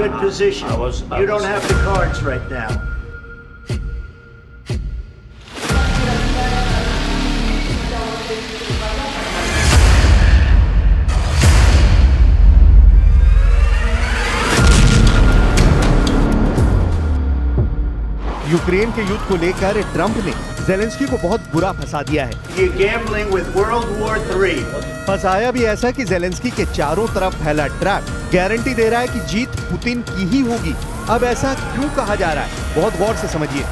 good position. You don't have the cards right now. Ukraine के युद्ध को लेकर ट्रंप ने ज़ेलेंस्की को बहुत बुरा फंसा दिया है। You're gambling with World War III. फंसाया भी ऐसा कि ज़ेलेंस्की के चारों तरफ फैला ट्रैप गारंटी दे रहा है कि जीत पुतिन की ही होगी। अब ऐसा क्यों कहा जा रहा है, बहुत गौर से समझिए।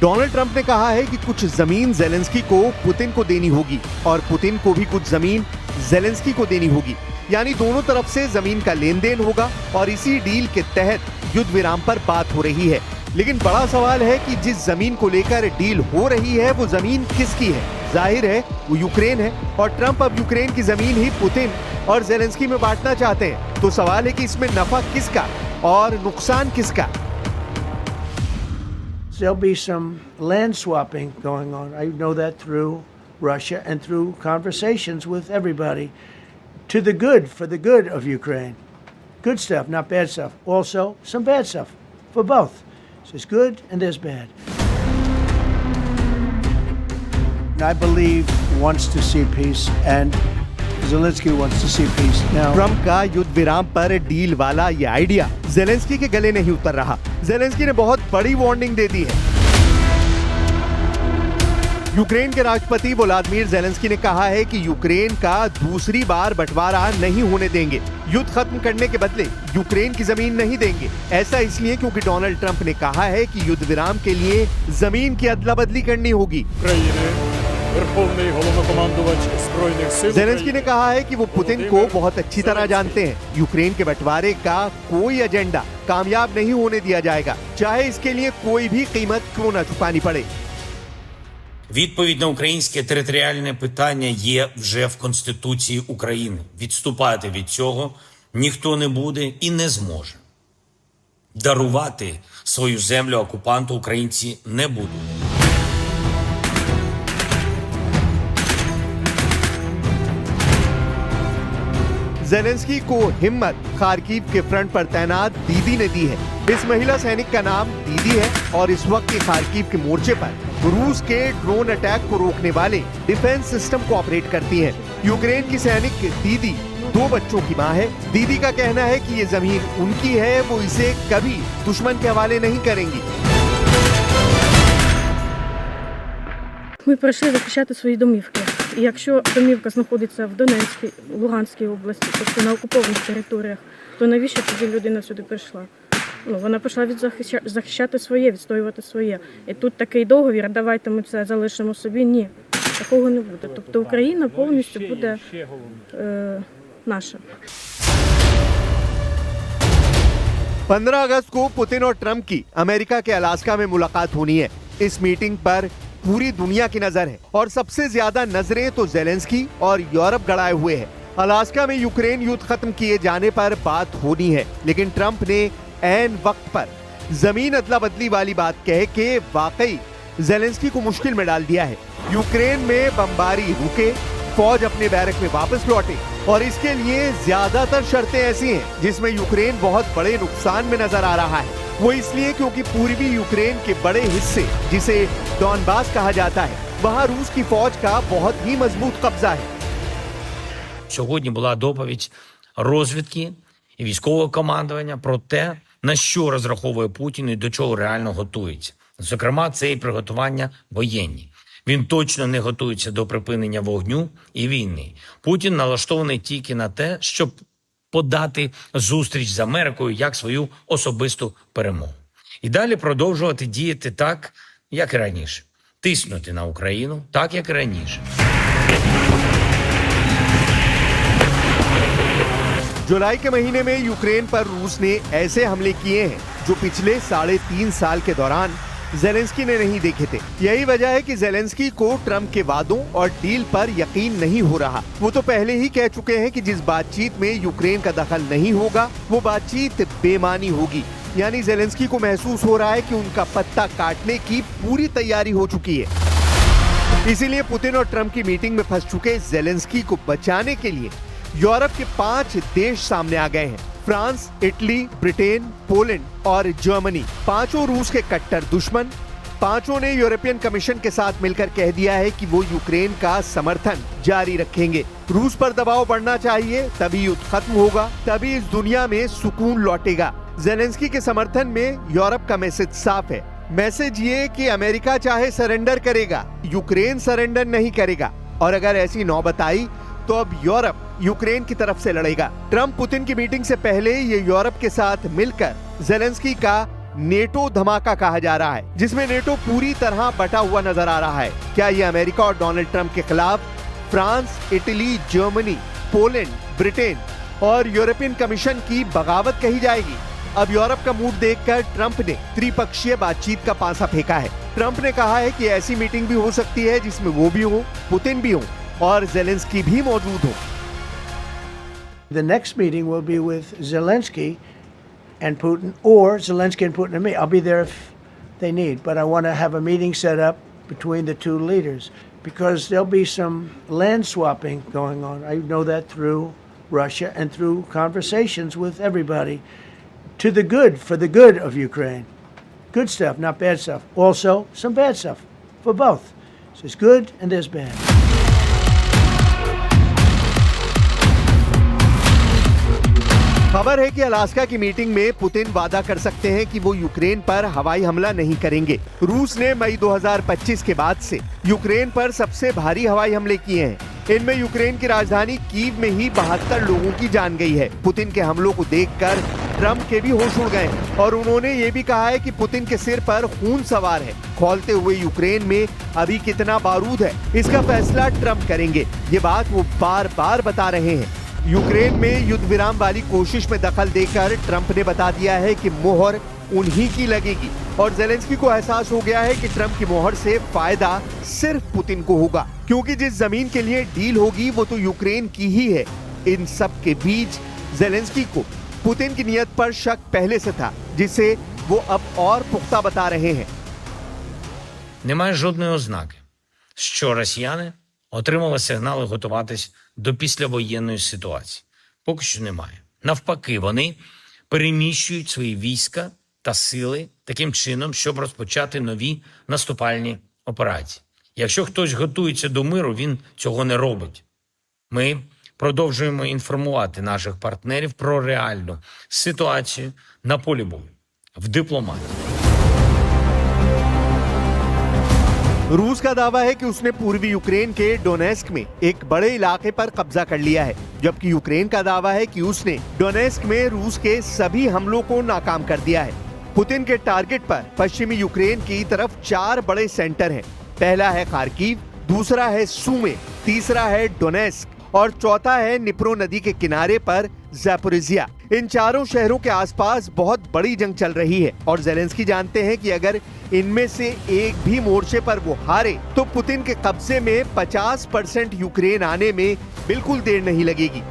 डोनाल्ड ट्रंप ने कहा है कि कुछ जमीन ज़ेलेंस्की को पुतिन को देनी होगी और पुतिन को भी कुछ जमीन ज़ेलेंस्की को देनी होगी, यानी दोनों तरफ से जमीन का लेन देन होगा और इसी डील के तहत युद्ध विराम पर बात हो रही है। लेकिन बड़ा सवाल है कि जिस जमीन को लेकर डील हो रही है वो जमीन किसकी है? जाहिर है वो यूक्रेन है और ट्रंप अब यूक्रेन की जमीन ही पुतिन और ज़ेलेंस्की में बांटना चाहते हैं। तो सवाल है कि इसमें नफा किसका और नुकसान किसका? There'll be some land swapping going on. I know that through Russia and through conversations with everybody. To the good, for the good of Ukraine. Good stuff, not bad stuff. Also, some bad stuff for both. So there's good and there's bad. I believe wants to see peace and Zelensky wants to see peace. Now, Trump का युद्ध विराम पर deal वाला ये idea Zelensky के गले नहीं उतर रहा। ज़ेलेंस्की ने बहुत बड़ी वार्निंग दे दी है। यूक्रेन के राष्ट्रपति वोलोदिमीर ज़ेलेंस्की ने कहा है कि यूक्रेन का दूसरी बार बंटवारा नहीं होने देंगे। युद्ध खत्म करने के बदले यूक्रेन की जमीन नहीं देंगे। ऐसा इसलिए क्योंकि डोनाल्ड ट्रंप ने कहा है कि युद्ध विराम के लिए जमीन की अदला बदली करनी होगी। ज़ेलेंस्की ने कहा है कि वो पुतिन को बहुत अच्छी तरह जानते हैं। यूक्रेन के बंटवारे का कोई एजेंडा कामयाब नहीं होने दिया जाएगा, चाहे इसके लिए कोई भी कीमत क्यों न चुकानी पड़े। Відповідь на українське територіальне питання є вже в Конституції України. Відступати від цього ніхто не буде і не зможе. Дарувати свою землю окупанту українці не будуть. ज़ेलेंस्की को हिम्मत खार्किव के फ्रंट पर तैनात दीदी ने दी है। इस महिला सैनिक का नाम दीदी है और इस वक्त के खार्किव के मोर्चे पर रूस के ड्रोन अटैक को रोकने वाले डिफेंस सिस्टम को ऑपरेट करती है। यूक्रेन की सैनिक दीदी 2 बच्चों की मां है। दीदी का कहना है कि ये जमीन उनकी है, वो इसे कभी दुश्मन के हवाले नहीं करेंगी। Ми прийшли захищати свої домівки. І якщо домівка знаходиться в Донецькій, Луганській області, тобто на окупованих територіях, то навіщо тоді людина сюди прийшла? Вона прийшла захищати своє, відстоювати своє. І тут такий договір, давайте ми це залишимо собі. Ні, такого не буде. Тобто Україна повністю буде наша. 15 अगस्त को पुतिन और ट्रंप की अमेरिका के अलास्का में मुलाकात होनी है। इस मीटिंग पर पूरी दुनिया की नजर है और सबसे ज्यादा नजरें तो ज़ेलेंस्की और यूरोप गड़ाए हुए हैं। अलास्का में यूक्रेन युद्ध खत्म किए जाने पर बात होनी है, लेकिन ट्रंप ने ऐन वक्त पर जमीन अदला बदली वाली बात कह के वाकई ज़ेलेंस्की को मुश्किल में डाल दिया है। यूक्रेन में बमबारी रुके, फौज अपने बैरक में वापस लौटे और इसके लिए ज्यादातर शर्तें ऐसी हैं जिसमें यूक्रेन बहुत बड़े नुकसान में नजर आ रहा है। वो इसलिए क्योंकि पूर्वी यूक्रेन के बड़े हिस्से, जिसे डॉनबास कहा जाता है, वहाँ रूस की फौज का बहुत ही मजबूत कब्जा है। Сьогодні була доповідь розвідки і військового командування про те, на що розраховує Путін і до чого реально готується. Зокрема, це і приготування воєнні. Він точно не готується до припинення вогню і війни. Путін налаштований тільки на те, щоб подати зустріч з Америкою як свою особисту перемогу. І далі продовжувати діяти так, як і раніше. Тиснути на Україну так, як і раніше. जुलाई के महीने में यूक्रेन पर रूस ने ऐसे हमले किए हैं जो पिछले 3.5 साल के दौरान ज़ेलेंस्की ने नहीं देखे थे। यही वजह है कि ज़ेलेंस्की को ट्रंप के वादों और डील पर यकीन नहीं हो रहा। वो तो पहले ही कह चुके हैं कि जिस बातचीत में यूक्रेन का दखल नहीं होगा वो बातचीत बेमानी होगी। यानी ज़ेलेंस्की को महसूस हो रहा है कि उनका पत्ता काटने की पूरी तैयारी हो चुकी है। इसीलिए पुतिन और ट्रंप की मीटिंग में फंस चुके ज़ेलेंस्की को बचाने के लिए यूरोप के 5 देश सामने आ गए हैं। फ्रांस, इटली, ब्रिटेन, पोलैंड और जर्मनी, पांचों रूस के कट्टर दुश्मन। पांचों ने यूरोपियन कमीशन के साथ मिलकर कह दिया है कि वो यूक्रेन का समर्थन जारी रखेंगे। रूस पर दबाव बढ़ना चाहिए, तभी युद्ध खत्म होगा, तभी इस दुनिया में सुकून लौटेगा। जेलेंस्की के समर्थन में यूरोप का मैसेज साफ है। मैसेज ये कि अमेरिका चाहे सरेंडर करेगा, यूक्रेन सरेंडर नहीं करेगा, और अगर ऐसी नौबत आई तो अब यूरोप यूक्रेन की तरफ से लड़ेगा। ट्रंप पुतिन की मीटिंग से पहले ये यूरोप के साथ मिलकर जेलेंस्की का नेटो धमाका कहा जा रहा है, जिसमें नेटो पूरी तरह बटा हुआ नजर आ रहा है। क्या ये अमेरिका और डोनाल्ड ट्रंप के खिलाफ France, Italy, Germany, Poland, Britain और यूरोपियन कमीशन की बगावत कही जाएगी? अब यूरोप का मूड देखकर ट्रंप ने त्रिपक्षीय बातचीत का पासा फेंका है। ट्रंप ने कहा है कि ऐसी मीटिंग भी हो सकती है जिसमें वो भी हो, पुतिन भी हो और जेलेंस्की भी मौजूद हो। The next meeting will be with Zelensky and Putin, or Zelensky and Putin and me. I'll be there if they need, but I want to have a meeting set up between the two leaders because there'll be some land swapping going on. I know that through Russia and through conversations with everybody to the good, for the good of Ukraine. Good stuff, not bad stuff. Also, some bad stuff for both. So there's good and there's bad. खबर है कि Alaska की meeting में Putin वादा कर सकते हैं कि वो यूक्रेन पर हवाई हमला नहीं करेंगे। रूस ने मई 2025 के बाद से यूक्रेन पर सबसे भारी हवाई हमले किए हैं। इनमें यूक्रेन की राजधानी कीव में ही 72 लोगों की जान गई है। पुतिन के हमलों को देखकर ट्रंप के भी होश उड़ गए और उन्होंने ये भी कहा है कि पुतिन के सिर पर खून सवार है। खौलते हुए यूक्रेन में अभी कितना बारूद है, इसका फैसला ट्रंप करेंगे। ये बात वो बार बार बता रहे हैं। यूक्रेन में युद्ध विराम वाली कोशिश में दखल देकर ट्रंप ने बता दिया है कि मोहर उन्हीं की लगेगी और जेलेंस्की को एहसास हो गया है कि ट्रंप की मोहर से फायदा सिर्फ पुतिन को होगा, क्योंकि जिस जमीन के लिए डील होगी वो तो यूक्रेन की ही है। इन सब के बीच जेलेंस्की को पुतिन की नीयत पर शक पहले से था, जिसे वो अब और पुख्ता बता रहे हैं। Немає жодної ознаки, що росіяни отримали сигнали готуватись до післявоєнної ситуації. Поки що немає. Навпаки, вони переміщують свої війська та сили таким чином, щоб розпочати нові наступальні операції. Якщо хтось готується до миру, він цього не робить. Ми продовжуємо інформувати наших партнерів про реальну ситуацію на полі бою, в дипломатії. रूस का दावा है कि उसने पूर्वी यूक्रेन के डोनेस्क में एक बड़े इलाके पर कब्जा कर लिया है, जबकि यूक्रेन का दावा है कि उसने डोनेस्क में रूस के सभी हमलों को नाकाम कर दिया है। पुतिन के टारगेट पर पश्चिमी यूक्रेन की तरफ 4 बड़े सेंटर हैं। पहला है खार्किव, दूसरा है सूमे, तीसरा है डोनेस्क और चौथा है निप्रो नदी के किनारे पर ज़ैपोरिज़िया। इन चारों शहरों के आसपास बहुत बड़ी जंग चल रही है और जेलेंस्की जानते हैं कि अगर इनमें से एक भी मोर्चे पर वो हारे तो पुतिन के कब्जे में 50% यूक्रेन आने में बिल्कुल देर नहीं लगेगी।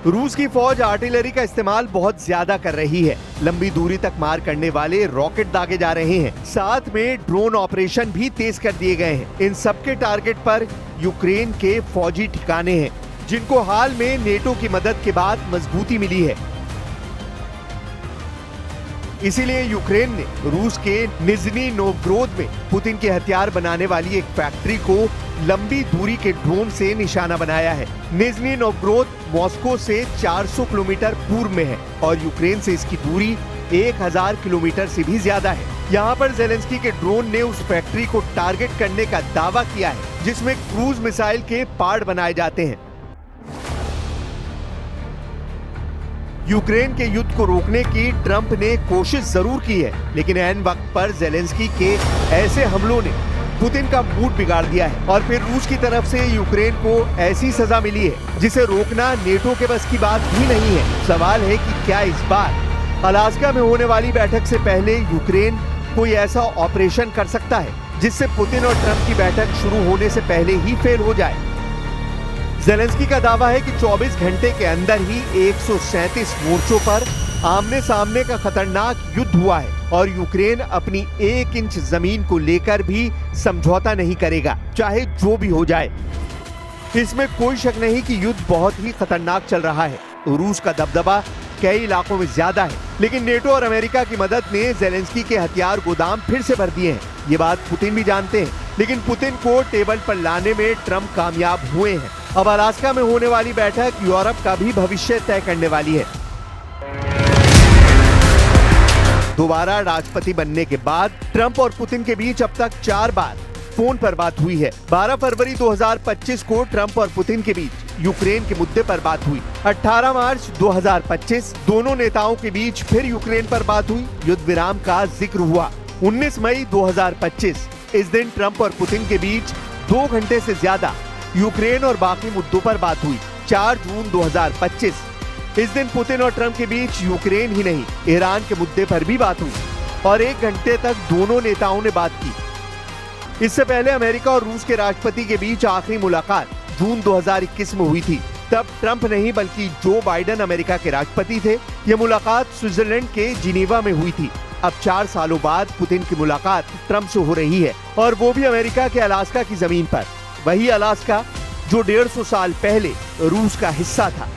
रूस की फौज आर्टिलरी का इस्तेमाल बहुत ज्यादा कर रही है। लंबी दूरी तक मार करने वाले रॉकेट दागे जा रहे हैं। साथ में ड्रोन ऑपरेशन भी तेज कर दिए गए हैं। इन सबके टारगेट पर यूक्रेन के फौजी ठिकाने हैं, जिनको हाल में नेटो की मदद के बाद मजबूती मिली है। इसीलिए यूक्रेन ने रूस के निजनी नोवगोरोद में पुतिन के हथियार बनाने वाली एक फैक्ट्री को लंबी दूरी के ड्रोन से निशाना बनाया है। निजनी नोवगोरोद मॉस्को से 400 किलोमीटर पूर्व में है और यूक्रेन से इसकी दूरी 1000 किलोमीटर से भी ज्यादा है। यहाँ पर जेलेंस्की के ड्रोन ने उस फैक्ट्री को टारगेट करने का दावा किया है, जिसमें क्रूज मिसाइल के पार्ट बनाए जाते हैं। यूक्रेन के युद्ध को रोकने की ट्रंप ने कोशिश जरूर की है, लेकिन ऐन वक्त पर जेलेंस्की के ऐसे हमलों ने पुतिन का मूड बिगाड़ दिया है और फिर रूस की तरफ से यूक्रेन को ऐसी सजा मिली है जिसे रोकना नेटो के बस की बात भी नहीं है। सवाल है कि क्या इस बार अलास्का में होने वाली बैठक से पहले यूक्रेन कोई ऐसा ऑपरेशन कर सकता है जिससे पुतिन और ट्रंप की बैठक शुरू होने से पहले ही फेल हो जाए। जेलेंस्की का दावा है कि 24 घंटे के अंदर ही 137 मोर्चों पर आमने सामने का खतरनाक युद्ध हुआ है और यूक्रेन अपनी 1 इंच जमीन को लेकर भी समझौता नहीं करेगा, चाहे जो भी हो जाए। इसमें कोई शक नहीं कि युद्ध बहुत ही खतरनाक चल रहा है। रूस का दबदबा कई इलाकों में ज्यादा है, लेकिन नेटो और अमेरिका की मदद ने ज़ेलेंस्की के हथियार गोदाम फिर से भर दिए हैं। ये बात पुतिन भी जानते हैं, लेकिन पुतिन को टेबल पर लाने में ट्रंप कामयाब हुए हैं। अब अलास्का में होने वाली बैठक यूरोप का भी भविष्य तय करने वाली है। दोबारा राष्ट्रपति बनने के बाद ट्रंप और पुतिन के बीच अब तक 4 बार फोन पर बात हुई है। 12 फरवरी 2025 को ट्रंप और पुतिन के बीच यूक्रेन के मुद्दे पर बात हुई। 18 मार्च 2025 दोनों नेताओं के बीच फिर यूक्रेन पर बात हुई। युद्ध विराम का जिक्र हुआ। 19 मई 2025 इस दिन ट्रंप और पुतिन के बीच 2 घंटे से ज्यादा यूक्रेन और बाकी मुद्दों पर बात हुई। 4 जून 2025 इस दिन पुतिन और ट्रंप के बीच यूक्रेन ही नहीं, ईरान के मुद्दे पर भी बात हुई और 1 घंटे तक दोनों नेताओं ने बात की। इससे पहले अमेरिका और रूस के राष्ट्रपति के बीच आखिरी मुलाकात जून 2021 में हुई थी। तब ट्रंप नहीं बल्कि जो बाइडेन अमेरिका के राष्ट्रपति थे। यह मुलाकात स्विट्जरलैंड के जिनेवा में हुई थी। अब 4 सालों बाद पुतिन की मुलाकात ट्रंप से हो रही है, और वो भी अमेरिका के अलास्का की जमीन पर। वही अलास्का जो 150 साल पहले रूस का हिस्सा था।